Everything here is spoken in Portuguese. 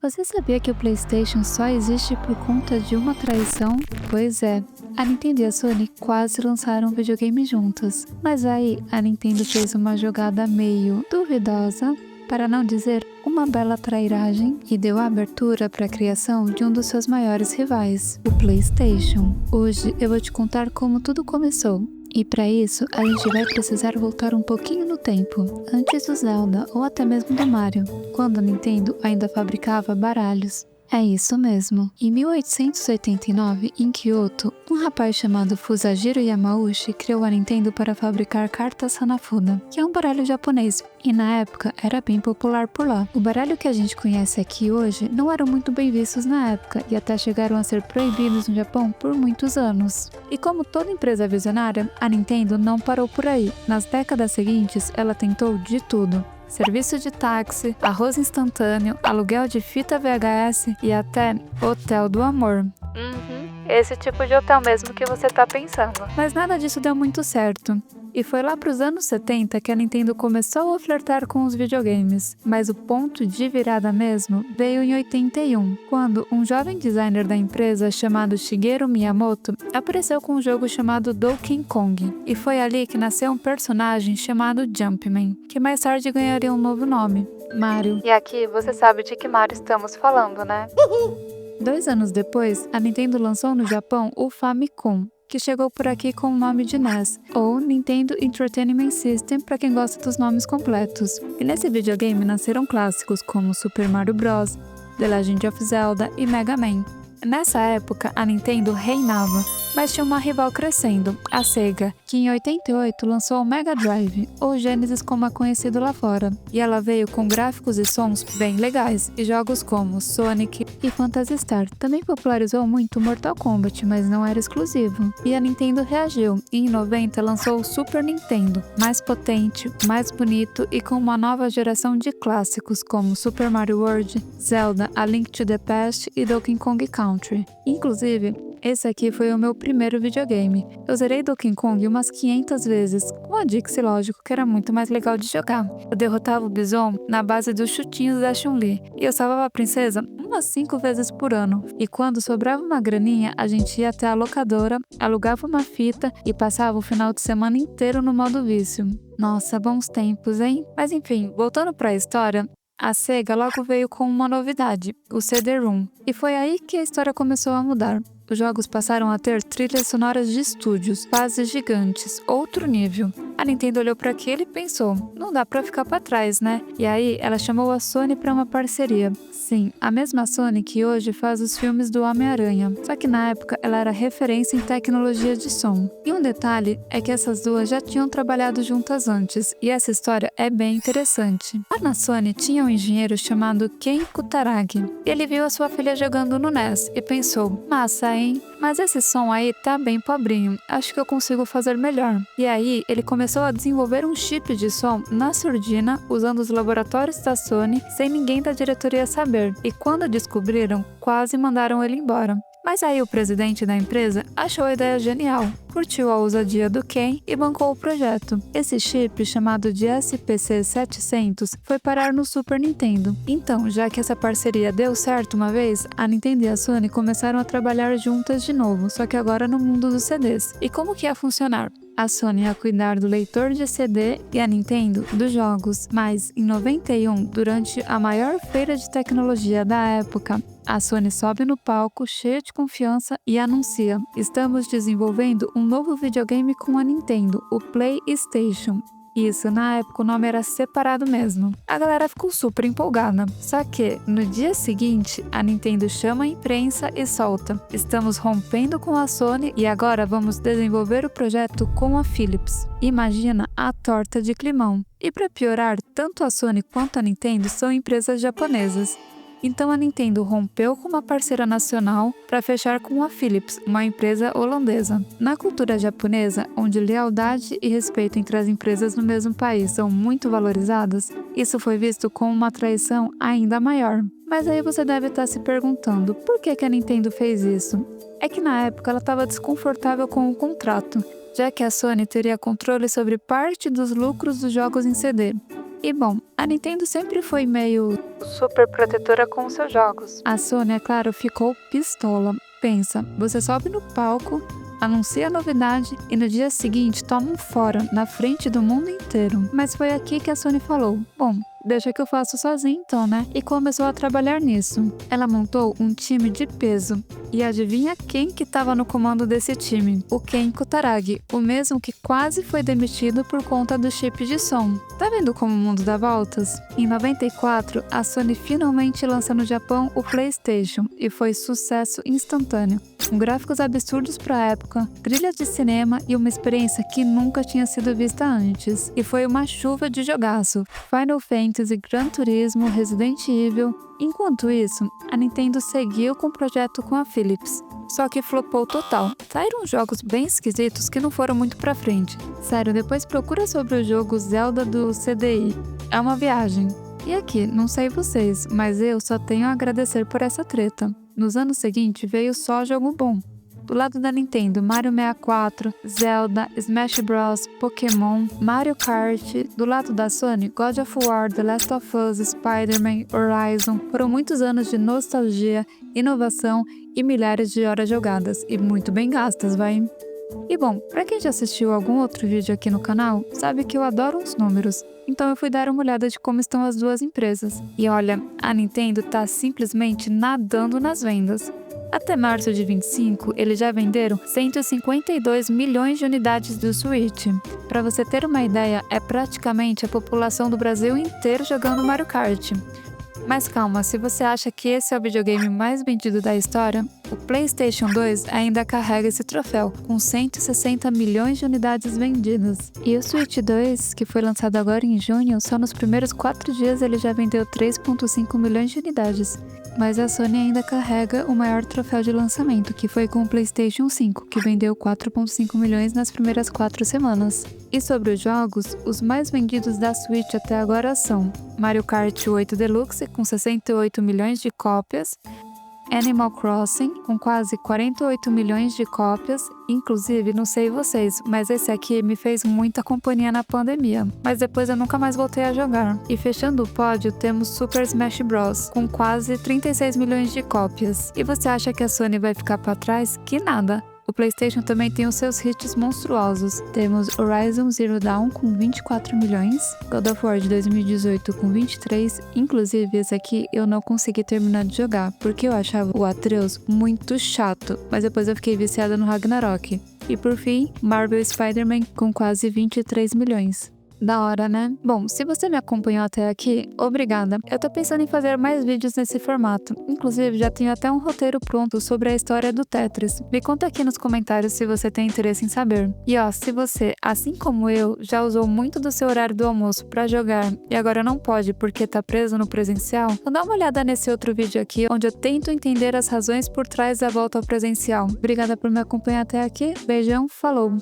Você sabia que o PlayStation só existe por conta de uma traição? Pois é, a Nintendo e a Sony quase lançaram um videogame juntas, mas aí a Nintendo fez uma jogada meio duvidosa, para não dizer uma bela trairagem, e deu a abertura para a criação de um dos seus maiores rivais, o PlayStation. Hoje eu vou te contar como tudo começou. E para isso, a gente vai precisar voltar um pouquinho no tempo, antes do Zelda ou até mesmo do Mario, quando a Nintendo ainda fabricava baralhos. É isso mesmo. Em 1889, em Kyoto, um rapaz chamado Fusajiro Yamauchi criou a Nintendo para fabricar cartas Hanafuda, que é um baralho japonês, e na época era bem popular por lá. O baralho que a gente conhece aqui hoje não eram muito bem vistos na época e até chegaram a ser proibidos no Japão por muitos anos. E como toda empresa visionária, a Nintendo não parou por aí. Nas décadas seguintes, ela tentou de tudo. Serviço de táxi, arroz instantâneo, aluguel de fita VHS e até hotel do amor. Esse tipo de hotel mesmo que você tá pensando. Mas nada disso deu muito certo. E foi lá pros anos 70 que a Nintendo começou a flertar com os videogames. Mas o ponto de virada mesmo veio em 81, quando um jovem designer da empresa chamado Shigeru Miyamoto apareceu com um jogo chamado Donkey Kong. E foi ali que nasceu um personagem chamado Jumpman, que mais tarde ganharia um novo nome, Mario. E aqui você sabe de que Mario estamos falando, né? 2 anos depois, a Nintendo lançou no Japão o Famicom, que chegou por aqui com o nome de NES, ou Nintendo Entertainment System para quem gosta dos nomes completos. E nesse videogame nasceram clássicos como Super Mario Bros., The Legend of Zelda e Mega Man. Nessa época, a Nintendo reinava, mas tinha uma rival crescendo, a Sega, que em 88 lançou o Mega Drive, ou Genesis como é conhecido lá fora. E ela veio com gráficos e sons bem legais, e jogos como Sonic e Phantasy Star. Também popularizou muito Mortal Kombat, mas não era exclusivo. E a Nintendo reagiu, e em 90 lançou o Super Nintendo, mais potente, mais bonito e com uma nova geração de clássicos como Super Mario World, Zelda, A Link to the Past e Donkey Kong Country. Inclusive, esse aqui foi o meu primeiro videogame. Eu zerei Donkey Kong umas 500 vezes, com a Dixie, lógico, que era muito mais legal de jogar. Eu derrotava o Bison na base dos chutinhos da Chun-Li, e eu salvava a princesa umas 5 vezes por ano. E quando sobrava uma graninha, a gente ia até a locadora, alugava uma fita e passava o final de semana inteiro no modo vício. Nossa, bons tempos, hein? Mas enfim, voltando para a história, a Sega logo veio com uma novidade, o CD-ROM, e foi aí que a história começou a mudar. Os jogos passaram a ter trilhas sonoras de estúdios, fases gigantes, outro nível. A Nintendo olhou para aquilo e pensou, não dá para ficar para trás, né? E aí ela chamou a Sony para uma parceria. Sim, a mesma Sony que hoje faz os filmes do Homem-Aranha, só que na época ela era referência em tecnologia de som. E um detalhe é que essas duas já tinham trabalhado juntas antes, e essa história é bem interessante. Lá na Sony tinha um engenheiro chamado Ken Kutaragi. Ele viu a sua filha jogando no NES e pensou, massa, hein? Mas esse som aí tá bem pobrinho, acho que eu consigo fazer melhor. E aí, ele começou a desenvolver um chip de som na surdina, usando os laboratórios da Sony, sem ninguém da diretoria saber. E quando descobriram, quase mandaram ele embora. Mas aí o presidente da empresa achou a ideia genial, curtiu a ousadia do Ken e bancou o projeto. Esse chip, chamado de SPC700, foi parar no Super Nintendo. Então, já que essa parceria deu certo uma vez, a Nintendo e a Sony começaram a trabalhar juntas de novo, só que agora no mundo dos CDs. E como que ia funcionar? A Sony ia cuidar do leitor de CD e a Nintendo dos jogos. Mas, em 91, durante a maior feira de tecnologia da época, a Sony sobe no palco cheia de confiança e anuncia: estamos desenvolvendo um novo videogame com a Nintendo, o PlayStation. Isso, na época o nome era separado mesmo. A galera ficou super empolgada. Só que, no dia seguinte, a Nintendo chama a imprensa e solta: estamos rompendo com a Sony e agora vamos desenvolver o projeto com a Philips. Imagina a torta de climão. E para piorar, tanto a Sony quanto a Nintendo são empresas japonesas. Então a Nintendo rompeu com uma parceira nacional para fechar com a Philips, uma empresa holandesa. Na cultura japonesa, onde lealdade e respeito entre as empresas no mesmo país são muito valorizadas, isso foi visto como uma traição ainda maior. Mas aí você deve estar se perguntando, por que a Nintendo fez isso? É que na época ela estava desconfortável com o contrato, já que a Sony teria controle sobre parte dos lucros dos jogos em CD. E bom, a Nintendo sempre foi meio super protetora com os seus jogos. A Sony, é claro, ficou pistola. Pensa, você sobe no palco, anuncia a novidade e no dia seguinte toma um fora na frente do mundo inteiro. Mas foi aqui que a Sony falou: bom, deixa que eu faço sozinha então, né? E começou a trabalhar nisso. Ela montou um time de peso. E adivinha quem que estava no comando desse time? O Ken Kutaragi, o mesmo que quase foi demitido por conta do chip de som. Tá vendo como o mundo dá voltas? Em 94, a Sony finalmente lança no Japão o PlayStation e foi sucesso instantâneo. Com gráficos absurdos para a época, trilha de cinema e uma experiência que nunca tinha sido vista antes. E foi uma chuva de jogaço. Final Fantasy, Gran Turismo, Resident Evil. Enquanto isso, a Nintendo seguiu com o projeto com a Philips. Só que flopou total. Saíram jogos bem esquisitos que não foram muito pra frente. Sério, depois procura sobre o jogo Zelda do CDI. É uma viagem. E aqui, não sei vocês, mas eu só tenho a agradecer por essa treta. Nos anos seguintes veio só jogo bom. Do lado da Nintendo, Mario 64, Zelda, Smash Bros, Pokémon, Mario Kart. Do lado da Sony, God of War, The Last of Us, Spider-Man, Horizon. Foram muitos anos de nostalgia, inovação e milhares de horas jogadas. E muito bem gastas, vai? E bom, pra quem já assistiu algum outro vídeo aqui no canal, sabe que eu adoro uns números. Então eu fui dar uma olhada de como estão as duas empresas. E olha, a Nintendo tá simplesmente nadando nas vendas. Até março de 25, eles já venderam 152 milhões de unidades do Switch. Para você ter uma ideia, é praticamente a população do Brasil inteiro jogando Mario Kart. Mas calma, se você acha que esse é o videogame mais vendido da história, o PlayStation 2 ainda carrega esse troféu, com 160 milhões de unidades vendidas. E o Switch 2, que foi lançado agora em junho, só nos primeiros 4 dias ele já vendeu 3,5 milhões de unidades. Mas a Sony ainda carrega o maior troféu de lançamento, que foi com o PlayStation 5, que vendeu 4,5 milhões nas primeiras 4 semanas. E sobre os jogos, os mais vendidos da Switch até agora são Mario Kart 8 Deluxe, com 68 milhões de cópias, Animal Crossing, com quase 48 milhões de cópias. Inclusive, não sei vocês, mas esse aqui me fez muita companhia na pandemia. Mas depois eu nunca mais voltei a jogar. E fechando o pódio, temos Super Smash Bros, com quase 36 milhões de cópias. E você acha que a Sony vai ficar para trás? Que nada! O PlayStation também tem os seus hits monstruosos. Temos Horizon Zero Dawn com 24 milhões, God of War de 2018 com 23, inclusive esse aqui eu não consegui terminar de jogar, porque eu achava o Atreus muito chato, mas depois eu fiquei viciada no Ragnarok. E por fim, Marvel Spider-Man com quase 23 milhões. Da hora, né? Bom, se você me acompanhou até aqui, obrigada. Eu tô pensando em fazer mais vídeos nesse formato. Inclusive, já tenho até um roteiro pronto sobre a história do Tetris. Me conta aqui nos comentários se você tem interesse em saber. E ó, se você, assim como eu, já usou muito do seu horário do almoço pra jogar e agora não pode porque tá preso no presencial, então dá uma olhada nesse outro vídeo aqui, onde eu tento entender as razões por trás da volta ao presencial. Obrigada por me acompanhar até aqui. Beijão, falou!